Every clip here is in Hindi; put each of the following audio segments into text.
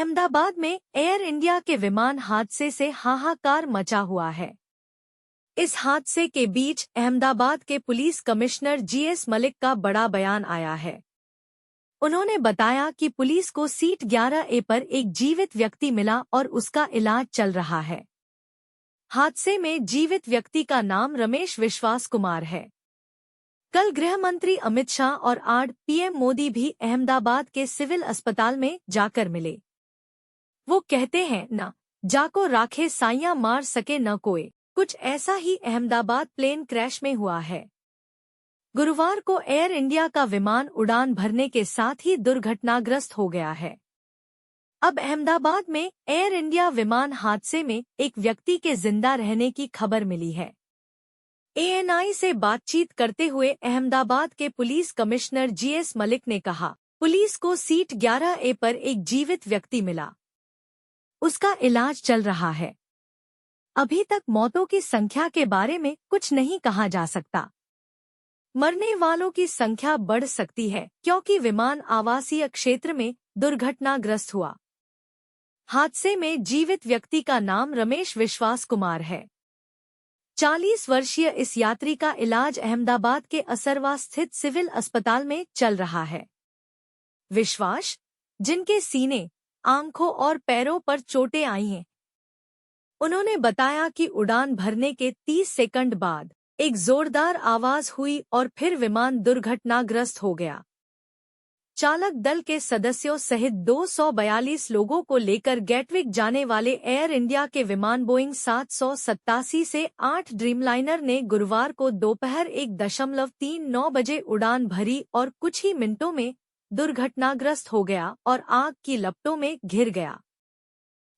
अहमदाबाद में एयर इंडिया के विमान हादसे से हाहाकार मचा हुआ है। इस हादसे के बीच अहमदाबाद के पुलिस कमिश्नर जीएस मलिक का बड़ा बयान आया है। उन्होंने बताया कि पुलिस को सीट 11A पर एक जीवित व्यक्ति मिला और उसका इलाज चल रहा है। हादसे में जीवित व्यक्ति का नाम रमेश विश्वास कुमार है। कल गृह मंत्री अमित शाह और पीएम मोदी भी अहमदाबाद के सिविल अस्पताल में जाकर मिले। वो कहते हैं, न जाको राखे साइयां मार सके न कोई। कुछ ऐसा ही अहमदाबाद प्लेन क्रैश में हुआ है। गुरुवार को एयर इंडिया का विमान उड़ान भरने के साथ ही दुर्घटनाग्रस्त हो गया है। अब अहमदाबाद में एयर इंडिया विमान हादसे में एक व्यक्ति के जिंदा रहने की खबर मिली है। एएनआई से बातचीत करते हुए अहमदाबाद के पुलिस कमिश्नर जीएस मलिक ने कहा, पुलिस को सीट 11A पर एक जीवित व्यक्ति मिला। उसका इलाज चल रहा है। अभी तक मौतों की संख्या के बारे में कुछ नहीं कहा जा सकता। मरने वालों की संख्या बढ़ सकती है क्योंकि विमान आवासीय क्षेत्र में दुर्घटनाग्रस्त हुआ। हादसे में जीवित व्यक्ति का नाम रमेश विश्वास कुमार है। 40 वर्षीय इस यात्री का इलाज अहमदाबाद के असरवा स्थित सिविल अस्पताल में चल रहा है। विश्वास, जिनके सीने, आंखों और पैरों पर चोटें आई हैं, उन्होंने बताया कि उड़ान भरने के 30 सेकंड बाद एक जोरदार आवाज हुई और फिर विमान दुर्घटनाग्रस्त हो गया। चालक दल के सदस्यों सहित 242 लोगों को लेकर गेटविक जाने वाले एयर इंडिया के विमान बोइंग 787 से 8 ड्रीमलाइनर ने गुरुवार को दोपहर 1:39 बजे उड़ान भरी और कुछ ही मिनटों में दुर्घटनाग्रस्त हो गया और आग की लपटों में घिर गया।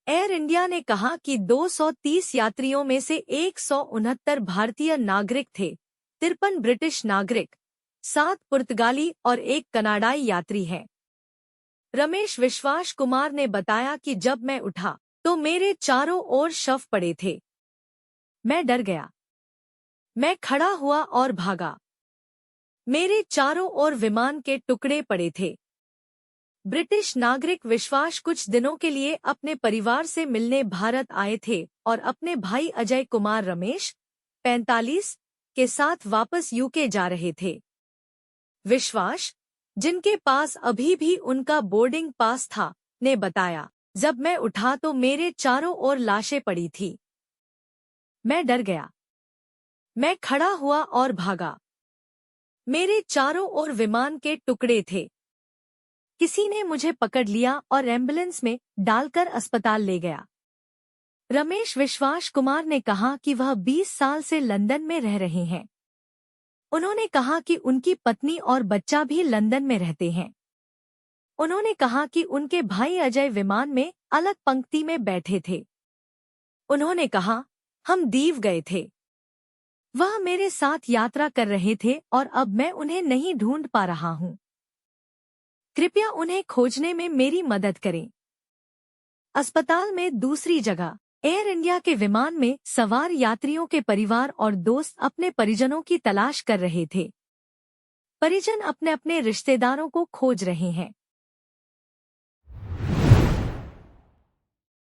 एयर इंडिया ने कहा कि 230 यात्रियों में से 169 भारतीय नागरिक थे, 53 ब्रिटिश नागरिक, 7 पुर्तगाली और 1 कनाडाई यात्री हैं। रमेश विश्वास कुमार ने बताया कि जब मैं उठा तो मेरे चारों ओर शव पड़े थे। मैं डर गया। मैं खड़ा हुआ और भागा। मेरे चारों ओर विमान के टुकड़े पड़े थे। ब्रिटिश नागरिक विश्वास कुछ दिनों के लिए अपने परिवार से मिलने भारत आए थे और अपने भाई अजय कुमार रमेश, 45, के साथ वापस यूके जा रहे थे। विश्वास, जिनके पास अभी भी उनका बोर्डिंग पास था, ने बताया, जब मैं उठा तो मेरे चारों ओर लाशें पड़ी थी। मैं डर गया। मैं खड़ा हुआ और भागा। मेरे चारों ओर विमान के टुकड़े थे। किसी ने मुझे पकड़ लिया और एम्बुलेंस में डालकर अस्पताल ले गया। रमेश विश्वास कुमार ने कहा कि वह 20 साल से लंदन में रह रहे हैं। उन्होंने कहा कि उनकी पत्नी और बच्चा भी लंदन में रहते हैं। उन्होंने कहा कि उनके भाई अजय विमान में अलग पंक्ति में बैठे थे। उन्होंने कहा, हम दीव गए थे। वह मेरे साथ यात्रा कर रहे थे और अब मैं उन्हें नहीं ढूंढ पा रहा हूं। कृपया उन्हें खोजने में मेरी मदद करें। अस्पताल में दूसरी जगह एयर इंडिया के विमान में सवार यात्रियों के परिवार और दोस्त अपने परिजनों की तलाश कर रहे थे। परिजन अपने अपने रिश्तेदारों को खोज रहे हैं।